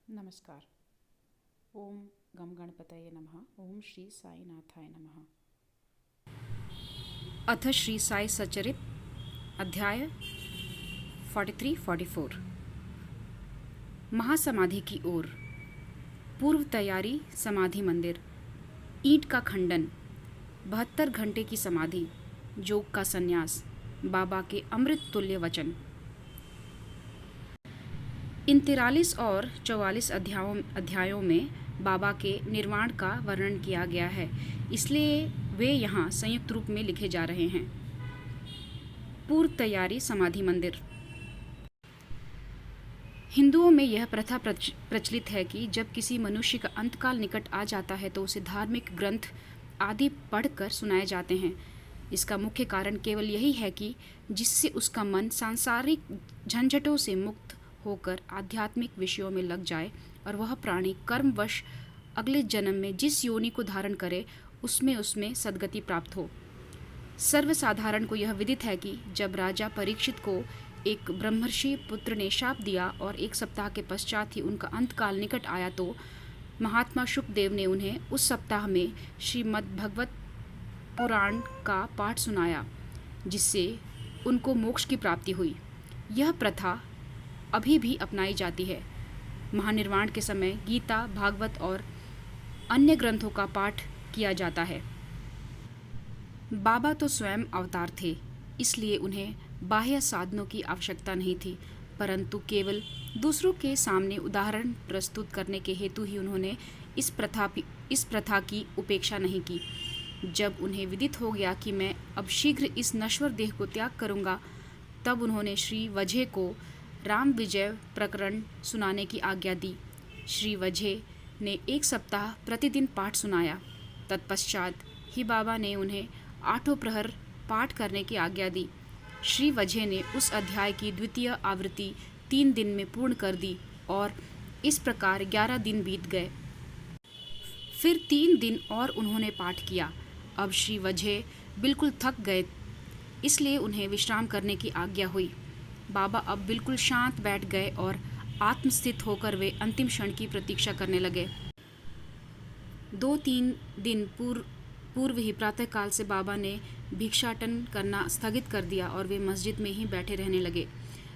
नमस्कार। ओम गम गणपतये नमः। ओम श्री साईनाथाय नमः। अथ श्री साई सचरित अध्याय 43-44 महासमाधि की ओर। पूर्व तैयारी। समाधि मंदिर। ईंट का खंडन। 72 घंटे की समाधि। जोग का संन्यास। बाबा के अमृत तुल्य वचन। इन 43 और 44 अध्यायों में बाबा के निर्वाण का वर्णन किया गया है, इसलिए वे यहाँ संयुक्त रूप में लिखे जा रहे हैं। पूर्व तैयारी। समाधि मंदिर। हिंदुओं में यह प्रथा प्रचलित है कि जब किसी मनुष्य का अंतकाल निकट आ जाता है तो उसे धार्मिक ग्रंथ आदि पढ़कर सुनाए जाते हैं। इसका मुख्य कारण केवल यही है कि जिससे उसका मन सांसारिक झंझटों से मुक्त होकर आध्यात्मिक विषयों में लग जाए और वह प्राणी कर्मवश अगले जन्म में जिस योनि को धारण करे उसमें सद्गति प्राप्त हो। सर्वसाधारण को यह विदित है कि जब राजा परीक्षित को एक ब्रह्मर्षि पुत्र ने शाप दिया और 1 सप्ताह के पश्चात ही उनका अंतकाल निकट आया तो महात्मा शुकदेव ने उन्हें उस सप्ताह में श्रीमद्भगवत पुराण का पाठ सुनाया, जिससे उनको मोक्ष की प्राप्ति हुई। यह प्रथा अभी भी अपनाई जाती है। महानिर्वाण के समय गीता, भागवत और अन्य ग्रंथों का पाठ किया जाता है। बाबा तो स्वयं अवतार थे, इसलिए उन्हें बाह्य साधनों की आवश्यकता नहीं थी, परंतु केवल दूसरों के सामने उदाहरण प्रस्तुत करने के हेतु ही उन्होंने इस प्रथा की उपेक्षा नहीं की। जब उन्हें विदित हो गया कि मैं अब शीघ्र इस नश्वर देह को त्याग करूँगा, तब उन्होंने श्री वजह को राम विजय प्रकरण सुनाने की आज्ञा दी। श्री वजह ने 1 सप्ताह प्रतिदिन पाठ सुनाया। तत्पश्चात ही बाबा ने उन्हें 8 प्रहर पाठ करने की आज्ञा दी। श्री वजह ने उस अध्याय की द्वितीय आवृत्ति 3 दिन में पूर्ण कर दी और इस प्रकार 11 दिन बीत गए। फिर 3 दिन और उन्होंने पाठ किया। अब श्री वजह बिल्कुल थक गए, इसलिए उन्हें विश्राम करने की आज्ञा हुई। बाबा अब बिल्कुल शांत बैठ गए और आत्मस्थित होकर वे अंतिम क्षण की प्रतीक्षा करने लगे। 2-3 दिन पूर्व ही प्रातःकाल से बाबा ने भिक्षाटन करना स्थगित कर दिया और वे मस्जिद में ही बैठे रहने लगे।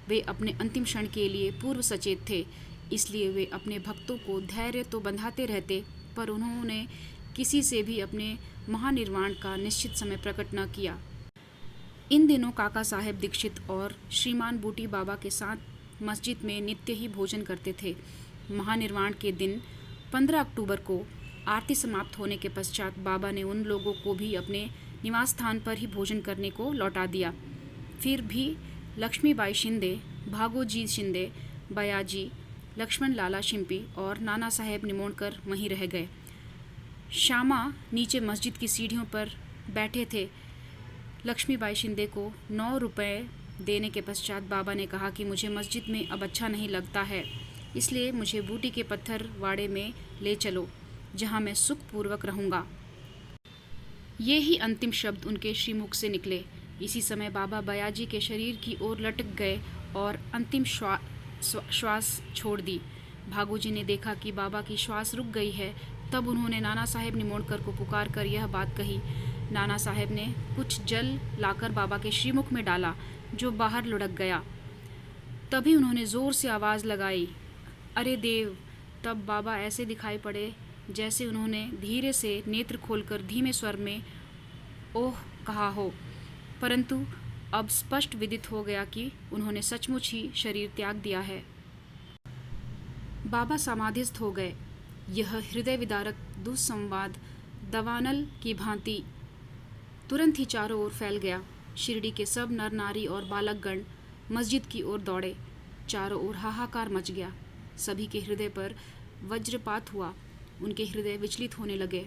वे अपने अंतिम क्षण के लिए पूर्व सचेत थे, इसलिए वे अपने भक्तों को धैर्य तो बंधाते रहते, पर उन्होंने किसी से भी अपने महानिर्वाण का निश्चित समय प्रकट न किया। इन दिनों काका साहेब दीक्षित और श्रीमान बूटी बाबा के साथ मस्जिद में नित्य ही भोजन करते थे। महानिर्वाण के दिन 15 अक्टूबर को आरती समाप्त होने के पश्चात बाबा ने उन लोगों को भी अपने निवास स्थान पर ही भोजन करने को लौटा दिया। फिर भी लक्ष्मीबाई शिंदे, भागोजी शिंदे, बयाजी, लक्ष्मण लाला शिंपी और नाना साहेब निमोणकर वहीं रह गए। श्यामा नीचे मस्जिद की सीढ़ियों पर बैठे थे। लक्ष्मीबाई शिंदे को 9 रुपये देने के पश्चात बाबा ने कहा कि मुझे मस्जिद में अब अच्छा नहीं लगता है, इसलिए मुझे बूटी के पत्थर वाड़े में ले चलो, जहाँ मैं सुखपूर्वक रहूँगा। ये ही अंतिम शब्द उनके श्रीमुख से निकले। इसी समय बाबा बयाजी के शरीर की ओर लटक गए और अंतिम श्वास छोड़ दी। भागोजी ने देखा कि बाबा की श्वास रुक गई है, तब उन्होंने नाना साहेब निमोणकर को पुकार कर यह बात कही। नाना साहेब ने कुछ जल लाकर बाबा के श्रीमुख में डाला, जो बाहर लुढ़क गया। तभी उन्होंने जोर से आवाज़ लगाई, अरे देव! तब बाबा ऐसे दिखाई पड़े जैसे उन्होंने धीरे से नेत्र खोलकर धीमे स्वर में ओह कहा हो, परंतु अब स्पष्ट विदित हो गया कि उन्होंने सचमुच ही शरीर त्याग दिया है। बाबा समाधिस्थ हो गए। यह हृदय विदारक दुस्संवाद दवानल की भांति तुरंत ही चारों ओर फैल गया। शिरडी के सब नर नारी और बालकगण मस्जिद की ओर दौड़े। चारों ओर हाहाकार मच गया। सभी के हृदय पर वज्रपात हुआ। उनके हृदय विचलित होने लगे।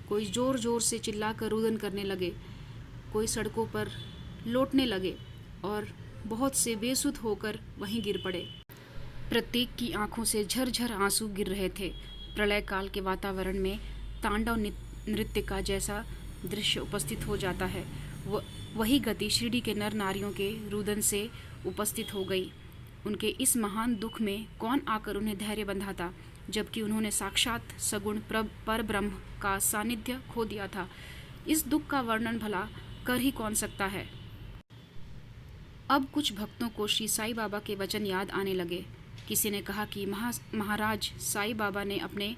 कोई जोर जोर से चिल्लाकर रुदन करने लगे, कोई सड़कों पर लौटने लगे और बहुत से बेसुध होकर वहीं गिर पड़े। प्रत्येक की आंखों से झरझर आंसू गिर रहे थे। प्रलय काल के वातावरण में तांडव नृत्य का जैसा दृश्य उपस्थित हो जाता है, वही गति शिरडी के नर नारियों के रुदन से उपस्थित हो गई। उनके इस महान दुख में कौन आकर उन्हें धैर्य बंधाता, जबकि उन्होंने साक्षात सगुण परब्रह्म का सानिध्य खो दिया था। इस दुख का वर्णन भला कर ही कौन सकता है। अब कुछ भक्तों को श्री साईं बाबा के वचन याद आने लगे। किसी ने कहा कि महाराज साईं बाबा ने अपने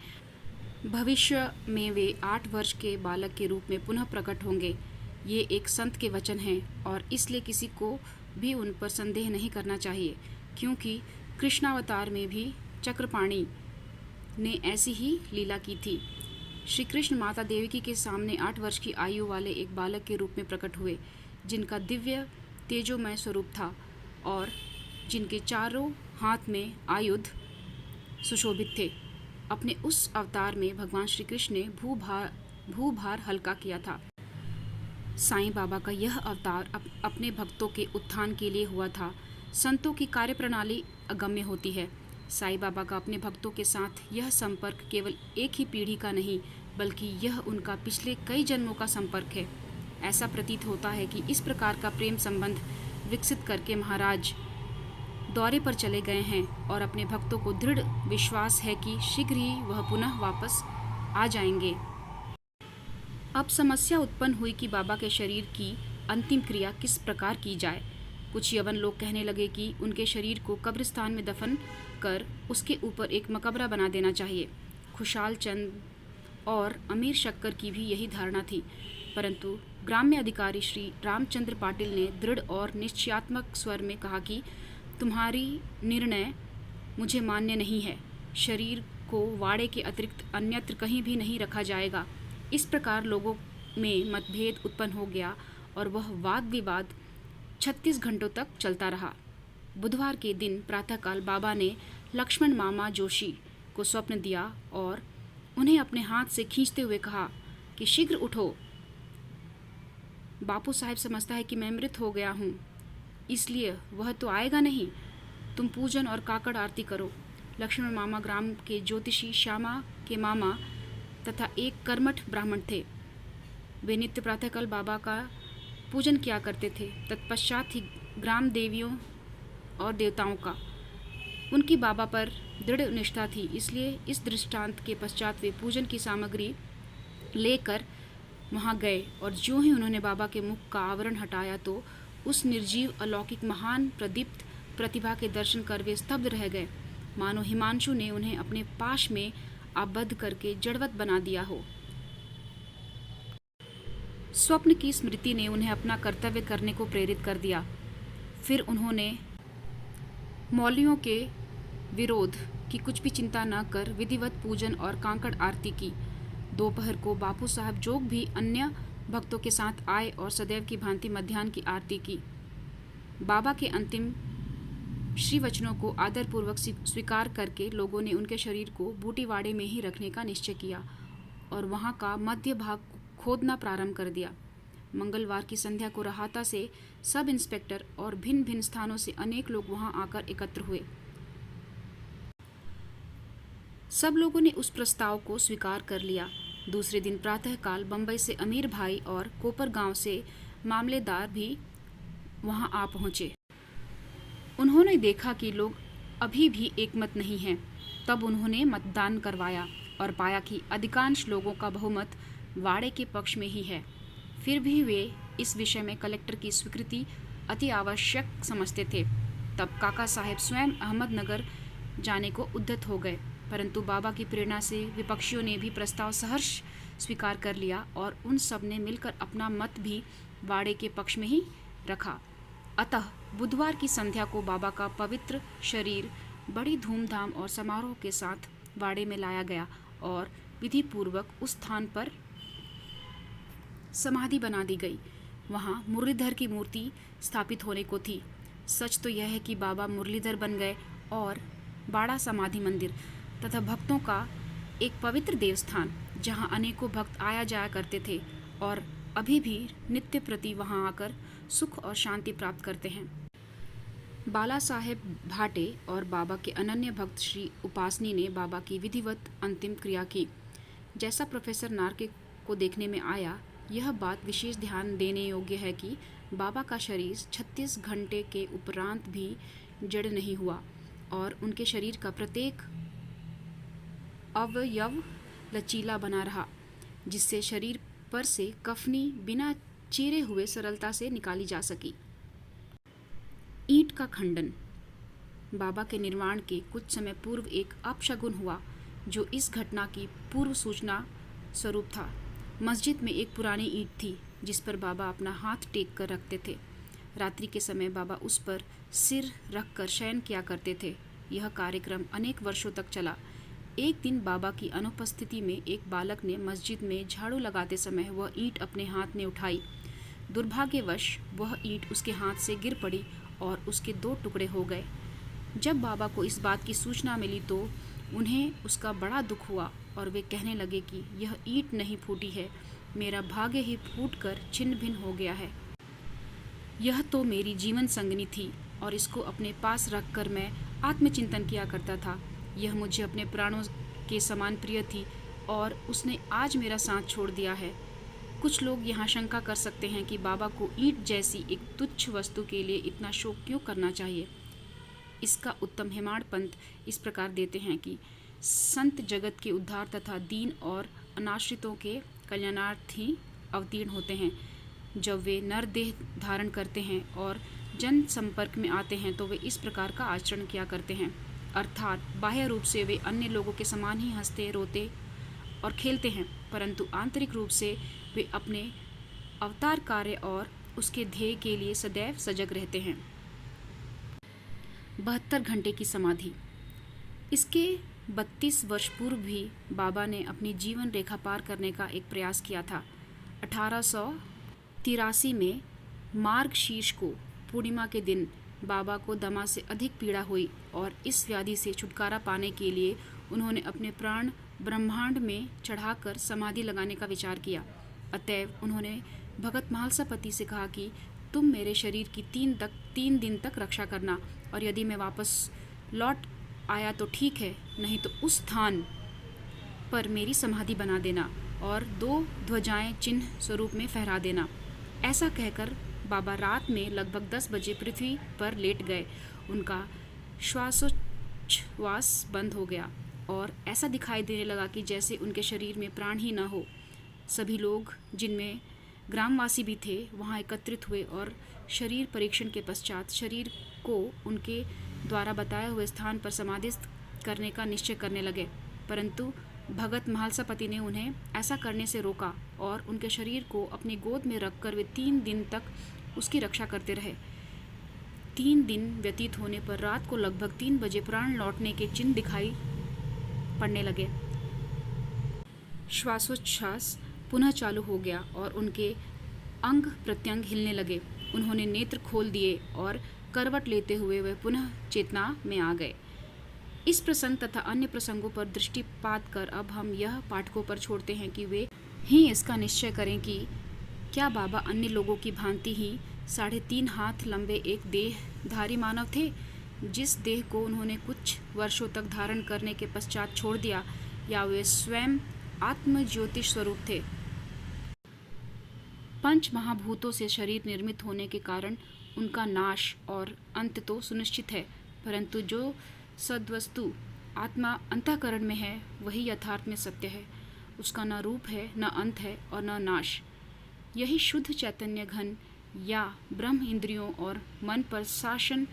भविष्य में वे 8 वर्ष के बालक के रूप में पुनः प्रकट होंगे। ये एक संत के वचन हैं और इसलिए किसी को भी उन पर संदेह नहीं करना चाहिए, क्योंकि कृष्णावतार में भी चक्रपाणि ने ऐसी ही लीला की थी। श्री कृष्ण माता देवकी के सामने 8 वर्ष की आयु वाले एक बालक के रूप में प्रकट हुए, जिनका दिव्य तेजोमय स्वरूप था और जिनके चारों हाथ में आयुध सुशोभित थे। अपने उस अवतार में भगवान श्री कृष्ण ने भूभार हल्का किया था। साईं बाबा का यह अवतार अपने भक्तों के उत्थान के लिए हुआ था। संतों की कार्यप्रणाली अगम्य होती है। साईं बाबा का अपने भक्तों के साथ यह संपर्क केवल एक ही पीढ़ी का नहीं, बल्कि यह उनका पिछले कई जन्मों का संपर्क है। ऐसा प्रतीत होता है कि इस प्रकार का प्रेम संबंध विकसित करके महाराज दौरे पर चले गए हैं और अपने भक्तों को दृढ़ विश्वास है कि शीघ्र ही वह पुनः वापस आ जाएंगे। अब समस्या उत्पन्न हुई कि बाबा के शरीर की अंतिम क्रिया किस प्रकार की जाए। कुछ यवन लोग कहने लगे कि उनके शरीर को कब्रिस्तान में दफन कर उसके ऊपर एक मकबरा बना देना चाहिए। खुशाल चंद और अमीर शक्कर की भी यही धारणा थी, परंतु ग्राम्य अधिकारी श्री रामचंद्र पाटिल ने दृढ़ और निश्चयात्मक स्वर में कहा कि तुम्हारी निर्णय मुझे मान्य नहीं है। शरीर को वाड़े के अतिरिक्त अन्यत्र कहीं भी नहीं रखा जाएगा। इस प्रकार लोगों में मतभेद उत्पन्न हो गया और वह वाद विवाद 36 घंटों तक चलता रहा। बुधवार के दिन प्रातःकाल बाबा ने लक्ष्मण मामा जोशी को स्वप्न दिया और उन्हें अपने हाथ से खींचते हुए कहा कि शीघ्र उठो। बापू साहब समझता है कि मैं मृत हो गया हूँ, इसलिए वह तो आएगा नहीं। तुम पूजन और काकड़ आरती करो। लक्ष्मण मामा ग्राम के ज्योतिषी श्यामा के मामा तथा एक कर्मठ ब्राह्मण थे। वे नित्य प्रातःकाल बाबा का पूजन किया करते थे, तत्पश्चात ही ग्राम देवियों और देवताओं का। उनकी बाबा पर दृढ़ निष्ठा थी, इसलिए इस दृष्टांत के पश्चात वे पूजन की सामग्री लेकर वहां गए और ज्यों ही उन्होंने बाबा के मुख का आवरण हटाया तो उस निर्जीव अलौकिक महान प्रदीप्त प्रतिभा के दर्शन कर वे स्तब्ध रह गए, मानो हिमांशु ने उन्हें अपने पाश में आबद्ध करके जड़वत बना दिया हो। स्वप्न की स्मृति ने उन्हें अपना कर्तव्य करने को प्रेरित कर दिया। फिर उन्होंने मौलवियों के विरोध की कुछ भी चिंता न कर विधिवत पूजन और कांकड़ आरती की। दोपहर को बापू साहब जोग भी अन्य भक्तों के साथ आए और सदैव की भांति मध्याह्न की आरती की। बाबा के अंतिम श्री वचनों को आदरपूर्वक स्वीकार करके लोगों ने उनके शरीर को बूटीवाड़े में ही रखने का निश्चय किया और वहां का मध्य भाग खोदना प्रारंभ कर दिया। मंगलवार की संध्या को रहाता से सब इंस्पेक्टर और भिन्न भिन्न स्थानों से अनेक लोग वहां आकर एकत्र हुए। सब लोगों ने उस प्रस्ताव को स्वीकार कर लिया। दूसरे दिन प्रातःकाल बंबई से अमीर भाई और कोपर गांव से मामलेदार भी वहां आ पहुंचे। उन्होंने देखा कि लोग अभी भी एकमत नहीं हैं। तब उन्होंने मतदान करवाया और पाया कि अधिकांश लोगों का बहुमत वाड़े के पक्ष में ही है। फिर भी वे इस विषय में कलेक्टर की स्वीकृति अति आवश्यक समझते थे। तब काका साहेब स्वयं अहमदनगर जाने को उद्यत हो गए, परंतु बाबा की प्रेरणा से विपक्षियों ने भी प्रस्ताव सहर्ष स्वीकार कर लिया और उन सब ने मिलकर अपना मत भी वाड़े के पक्ष में ही रखा। अतः बुधवार की संध्या को बाबा का पवित्र शरीर बड़ी धूमधाम और समारोह के साथ वाड़े में लाया गया और विधि पूर्वक उस स्थान पर समाधि बना दी गई। वहां मुरलीधर की मूर्ति स्थापित होने को थी। सच तो यह है कि बाबा मुरलीधर बन गए और बाड़ा समाधि मंदिर तथा भक्तों का एक पवित्र देवस्थान, जहां अनेकों भक्त आया जाया करते थे और अभी भी नित्य प्रति वहां आकर सुख और शांति प्राप्त करते हैं। बाला साहेब भाटे और बाबा के अनन्य भक्त श्री उपासनी ने बाबा की विधिवत अंतिम क्रिया की। जैसा प्रोफेसर नार्के को देखने में आया, यह बात विशेष ध्यान देने योग्य है कि बाबा का शरीर 36 घंटे के उपरांत भी जड़ नहीं हुआ और उनके शरीर का प्रत्येक अवयव लचीला बना रहा, जिससे शरीर पर से कफनी बिना चीरे हुए सरलता से निकाली जा सकी। ईंट का खंडन। बाबा के निर्वाण के कुछ समय पूर्व एक अपशगुन हुआ जो इस घटना की पूर्व सूचना स्वरूप था। मस्जिद में एक पुरानी ईंट थी जिस पर बाबा अपना हाथ टेक कर रखते थे। रात्रि के समय बाबा उस पर सिर रखकर शयन किया करते थे। यह कार्यक्रम अनेक वर्षों तक चला। एक दिन बाबा की अनुपस्थिति में एक बालक ने मस्जिद में झाड़ू लगाते समय वह ईंट अपने हाथ में उठाई। दुर्भाग्यवश वह ईंट उसके हाथ से गिर पड़ी और उसके 2 टुकड़े हो गए। जब बाबा को इस बात की सूचना मिली तो उन्हें उसका बड़ा दुख हुआ और वे कहने लगे कि यह ईंट नहीं फूटी है, मेरा भाग्य ही फूटकर छिन्न भिन्न हो गया है। यह तो मेरी जीवन संगनी थी और इसको अपने पास रखकर मैं आत्मचिंतन किया करता था। यह मुझे अपने प्राणों के समान प्रिय थी और उसने आज मेरा साथ छोड़ दिया है। कुछ लोग यहाँ शंका कर सकते हैं कि बाबा को ईंट जैसी एक तुच्छ वस्तु के लिए इतना शोक क्यों करना चाहिए। इसका उत्तम हेमाड पंत इस प्रकार देते हैं कि संत जगत के उद्धार तथा दीन और अनाश्रितों के कल्याणार्थी अवतीर्ण होते हैं। जब वे नर देह धारण करते हैं और जन संपर्क में आते हैं तो वे इस प्रकार का आचरण किया करते हैं, अर्थात बाह्य रूप से वे अन्य लोगों के समान ही हंसते, रोते और खेलते हैं, परंतु आंतरिक रूप से वे अपने अवतार कार्य और उसके ध्येय के लिए सदैव सजग रहते हैं। 72 घंटे की समाधि। इसके 32 वर्ष पूर्व भी बाबा ने अपनी जीवन रेखा पार करने का एक प्रयास किया था। 1883 में मार्गशीर्ष को पूर्णिमा के दिन बाबा को दमा से अधिक पीड़ा हुई और इस व्याधि से छुटकारा पाने के लिए उन्होंने अपने प्राण ब्रह्मांड में चढ़ाकर समाधि लगाने का विचार किया। अतएव उन्होंने भगत महालसापति से कहा कि तुम मेरे शरीर की 3 दिन तक रक्षा करना और यदि मैं वापस लौट आया तो ठीक है, नहीं तो उस स्थान पर मेरी समाधि बना देना और 2 ध्वजाएं चिन्ह स्वरूप में फहरा देना। ऐसा कहकर बाबा रात में लगभग 10 बजे पृथ्वी पर लेट गए। उनका श्वासोच्छ्वास बंद हो गया और ऐसा दिखाई देने लगा कि जैसे उनके शरीर में प्राण ही न हो। सभी लोग, जिनमें ग्रामवासी भी थे, वहां एकत्रित हुए और शरीर परीक्षण के पश्चात शरीर को उनके द्वारा बताए हुए स्थान पर समाधिस्थ करने का निश्चय करने लगे, परंतु भगत महालसापति ने उन्हें ऐसा करने से रोका और उनके शरीर को अपनी गोद में रखकर वे 3 दिन तक उसकी रक्षा करते रहे। 3 दिन व्यतीत होने पर रात को लगभग 3 बजे प्राण लौटने के चिन्ह दिखाई पड़ने लगे। श्वासोच्छ्वास पुनः चालू हो गया और उनके अंग प्रत्यंग हिलने लगे। उन्होंने नेत्र खोल दिए और करवट लेते हुए वे पुनः चेतना में आ गए। इस प्रसंग तथा अन्य प्रसंगों पर दृष्टिपात कर अब हम यह पाठकों पर छोड़ते हैं कि वे ही इसका निश्चय करें कि क्या बाबा अन्य लोगों की भांति ही 3.5 हाथ लंबे एक देहधारी मानव थे, जिस देह को उन्होंने कुछ वर्षों तक धारण करने के पश्चात छोड़ दिया, या वे स्वयं आत्म ज्योतिष स्वरूप थे। 5 महाभूतों से शरीर निर्मित होने के कारण उनका नाश और अंत तो सुनिश्चित है, परंतु जो सद्वस्तु आत्मा अंतःकरण में है वही यथार्थ में सत्य है। उसका न रूप है, न अंत है और न नाश। यही शुद्ध चैतन्य घन या ब्रह्म इंद्रियों और मन पर शासन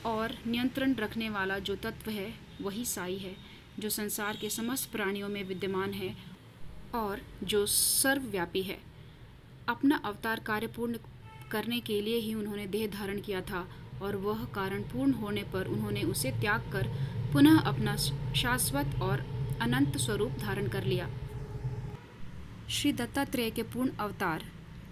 और नियंत्रण रखने वाला जो तत्व है वही साई है, जो संसार के समस्त प्राणियों में विद्यमान है और जो सर्वव्यापी है। अपना अवतार कार्य पूर्ण करने के लिए ही उन्होंने देह धारण किया था और वह कारण पूर्ण होने पर उन्होंने उसे त्याग कर पुनः अपना शाश्वत और अनंत स्वरूप धारण कर लिया। श्री दत्तात्रेय के पूर्ण अवतार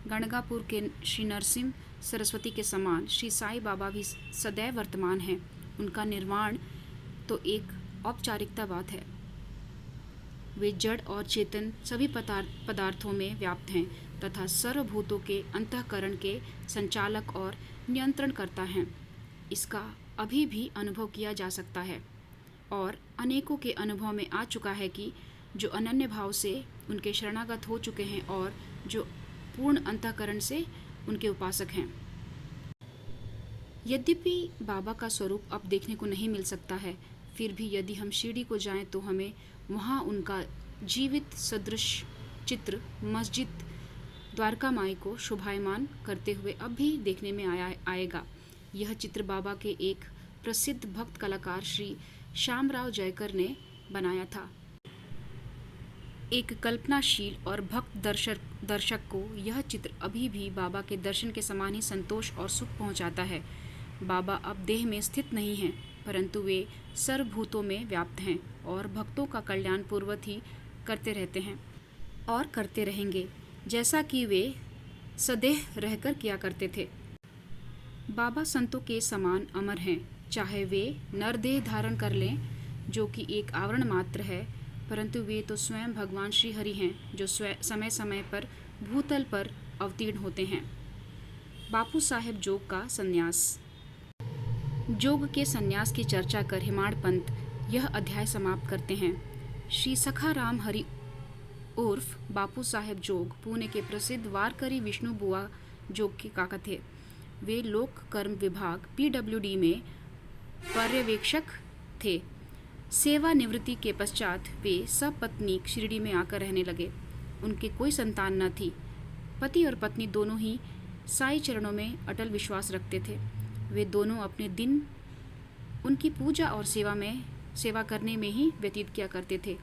गणगापुर के श्री नरसिंह सरस्वती के समान श्री साईं बाबा भी सदैव वर्तमान हैं। उनका निर्वाण तो एक औपचारिकता बात है। वे जड़ और चेतन सभी पदार्थों में व्याप्त हैं तथा सर्वभूतों के अंतःकरण के संचालक और नियंत्रण करता है। इसका अभी भी अनुभव किया जा सकता है और अनेकों के अनुभव में आ चुका है कि जो अनन्य भाव से उनके शरणागत हो चुके हैं और जो पूर्ण अंतःकरण से उनके उपासक हैं। यद्यपि बाबा का स्वरूप अब देखने को नहीं मिल सकता है, फिर भी यदि हम शिरडी को जाएं तो हमें वहां उनका जीवित सदृश चित्र मस्जिद द्वारका माई को शोभायमान करते हुए अब भी देखने में आएगा। यह चित्र बाबा के एक प्रसिद्ध भक्त कलाकार श्री श्यामराव जयकर ने बनाया था। एक कल्पनाशील और भक्त दर्शक को यह चित्र अभी भी बाबा के दर्शन के समान ही संतोष और सुख पहुंचाता है। बाबा अब देह में स्थित नहीं हैं, परंतु वे सर्वभूतों में व्याप्त हैं और भक्तों का कल्याण पूर्वत ही करते रहते हैं और करते रहेंगे, जैसा कि वे सदैव रहकर किया करते थे। बाबा संतों के समान अमर हैं, चाहे वे नरदेह धारण कर लें, जो कि एक आवरण मात्र है, परंतु वे तो स्वयं भगवान श्री हरि हैं, जो समय समय पर भूतल पर अवतीर्ण होते हैं। बापू साहेब जोग का संन्यास। जोग के संन्यास की चर्चा कर हिमाड़ पंत यह अध्याय समाप्त करते हैं। श्री सखाराम हरि उर्फ बापू साहेब जोग पुणे के प्रसिद्ध वारकरी विष्णु बुआ जोग के काका थे। वे लोक कर्म विभाग PWD में पर्यवेक्षक थे। सेवानिवृत्ति के पश्चात वे सपत्नीक शिरडी में आकर रहने लगे। उनके कोई संतान न थी। पति और पत्नी दोनों ही साईं चरणों में अटल विश्वास रखते थे। वे दोनों अपने दिन उनकी पूजा और सेवा करने में ही व्यतीत किया करते थे।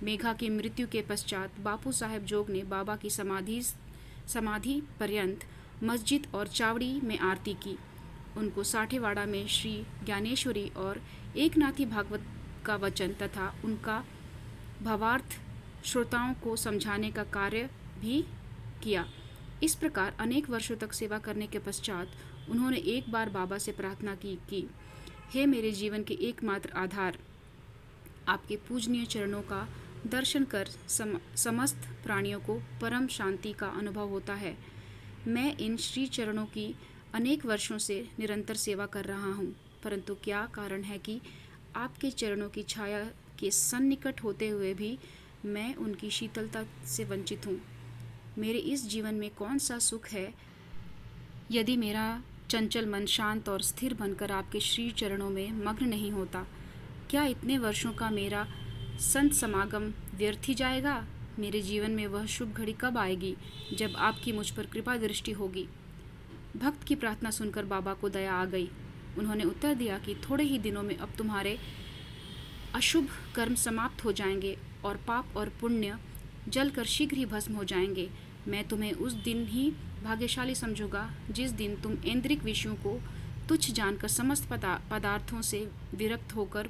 मेघा की मृत्यु के पश्चात बापू साहेब जोग ने बाबा की समाधि पर्यंत मस्जिद और चावड़ी में आरती की। उनको साठेवाड़ा में श्री ज्ञानेश्वरी और एकनाथी भागवत का वचन तथा उनका भावार्थ श्रोताओं को समझाने का कार्य भी किया। इस प्रकार अनेक वर्षों तक सेवा करने के पश्चात उन्होंने एक बार बाबा से प्रार्थना की कि हे मेरे जीवन के एकमात्र आधार, आपके पूजनीय चरणों का दर्शन कर समस्त प्राणियों को परम शांति का अनुभव होता है। मैं इन श्री चरणों की अनेक वर्षों से निरंतर सेवा कर रहा हूँ, परंतु क्या कारण है कि आपके चरणों की छाया के सन्निकट होते हुए भी मैं उनकी शीतलता से वंचित हूँ। मेरे इस जीवन में कौन सा सुख है यदि मेरा चंचल मन शांत और स्थिर बनकर आपके श्री चरणों में मग्न नहीं होता? क्या इतने वर्षों का मेरा संत समागम व्यर्थ ही जाएगा? मेरे जीवन में वह शुभ घड़ी कब आएगी जब आपकी मुझ पर कृपा दृष्टि होगी? भक्त की प्रार्थना सुनकर बाबा को दया आ गई। उन्होंने उत्तर दिया कि थोड़े ही दिनों में अब तुम्हारे अशुभ कर्म समाप्त हो जाएंगे और पाप और पुण्य जलकर शीघ्र ही भस्म हो जाएंगे। मैं तुम्हें उस दिन ही भाग्यशाली समझूंगा जिस दिन तुम ऐन्द्रिक विषयों को तुच्छ जानकर समस्त पदार्थों से विरक्त होकर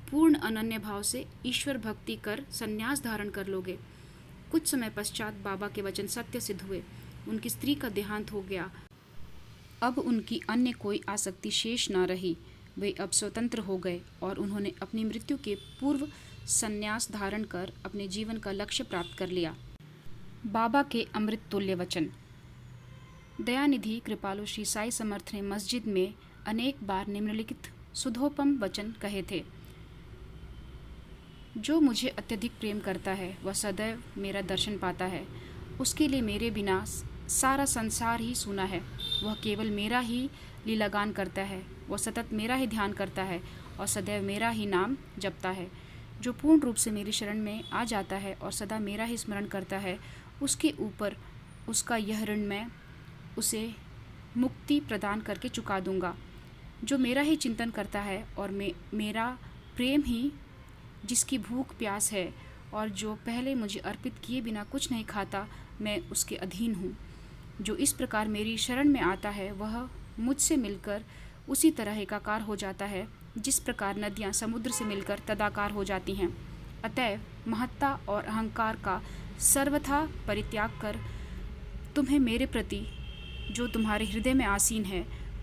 पूर्ण अनन्य भाव से ईश्वर भक्ति कर संन्यास धारण कर लोगे। कुछ समय पश्चात बाबा के वचन सत्य सिद्ध हुए। उनकी स्त्री का देहांत हो गया। अब उनकी अन्य कोई आसक्ति शेष न रही। वे अब स्वतंत्र हो गए और उन्होंने अपनी मृत्यु के पूर्व संन्यास धारण कर अपने जीवन का लक्ष्य प्राप्त कर लिया। बाबा के अमृत तुल्य वचन। दयानिधि कृपालु श्री साई समर्थ ने मस्जिद में अनेक बार निम्नलिखित सुधोपम वचन कहे थे। जो मुझे अत्यधिक प्रेम करता है वह सदैव मेरा दर्शन पाता है। उसके लिए मेरे बिना सारा संसार ही सूना है। वह केवल मेरा ही लीलागान करता है। वह सतत मेरा ही ध्यान करता है और सदैव मेरा ही नाम जपता है। जो पूर्ण रूप से मेरी शरण में आ जाता है और सदा मेरा ही स्मरण करता है, उसके ऊपर उसका यह ऋण मैं उसे मुक्ति प्रदान करके चुका दूंगा। जो मेरा ही चिंतन करता है और मेरा प्रेम ही जिसकी भूख प्यास है और जो पहले मुझे अर्पित किए बिना कुछ नहीं खाता, मैं उसके अधीन हूँ। जो इस प्रकार मेरी शरण में आता है वह मुझसे मिलकर उसी तरह एकाकार हो जाता है जिस प्रकार नदियाँ समुद्र से मिलकर तदाकार हो जाती हैं। अतएव महत्ता और अहंकार का सर्वथा परित्याग कर तुम्हें मेरे प्रति जो तुम्हारे हृदय में आसीन है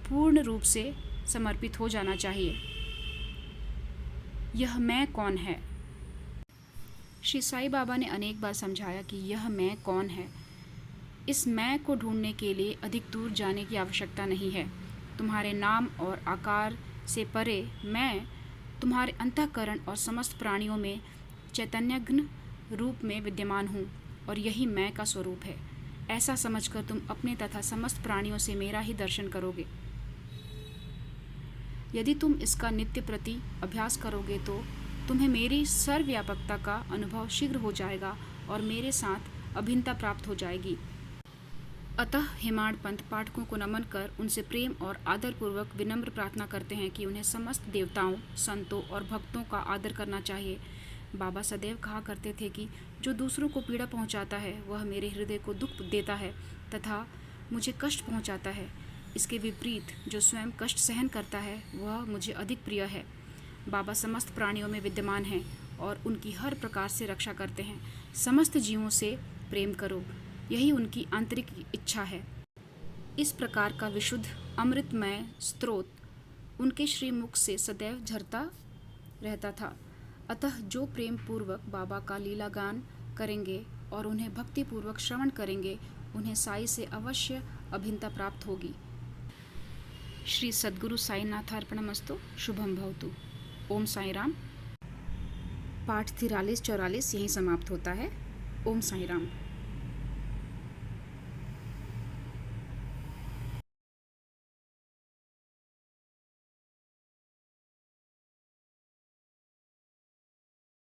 पूर्ण रूप से समर्पित हो जाना चाहिए। यह मैं कौन है? श्री साईं बाबा ने अनेक बार समझाया कि यह मैं कौन है। इस मैं को ढूंढने के लिए अधिक दूर जाने की आवश्यकता नहीं है। तुम्हारे नाम और आकार से परे मैं तुम्हारे अंतःकरण और समस्त प्राणियों में चैतन्यघ्न रूप में विद्यमान हूँ और यही मैं का स्वरूप है। ऐसा समझकर तुम अपने तथा समस्त प्राणियों से मेरा ही दर्शन करोगे। यदि तुम इसका नित्य प्रति अभ्यास करोगे तो तुम्हें मेरी सर्वव्यापकता का अनुभव शीघ्र हो जाएगा और मेरे साथ अभिन्नता प्राप्त हो जाएगी। अतः हेमाड पंत पाठकों को नमन कर उनसे प्रेम और आदरपूर्वक विनम्र प्रार्थना करते हैं कि उन्हें समस्त देवताओं, संतों और भक्तों का आदर करना चाहिए। बाबा सदैव कहा करते थे कि जो दूसरों को पीड़ा पहुंचाता है वह मेरे हृदय को दुख देता है तथा मुझे कष्ट पहुंचाता है। इसके विपरीत जो स्वयं कष्ट सहन करता है वह मुझे अधिक प्रिय है। बाबा समस्त प्राणियों में विद्यमान हैं और उनकी हर प्रकार से रक्षा करते हैं। समस्त जीवों से प्रेम करो, यही उनकी आंतरिक इच्छा है। इस प्रकार का विशुद्ध अमृतमय स्रोत उनके श्रीमुख से सदैव झरता रहता था। अतः जो प्रेम पूर्वक बाबा का लीला गान करेंगे और उन्हें भक्ति पूर्वक श्रवण करेंगे उन्हें साई से अवश्य अभिन्नता प्राप्त होगी। श्री सद्गुरु साईनाथार्पणमस्तु। शुभम भवतु। ओम साई राम। पाठ 43-44 यहीं समाप्त होता है। ओम साई राम।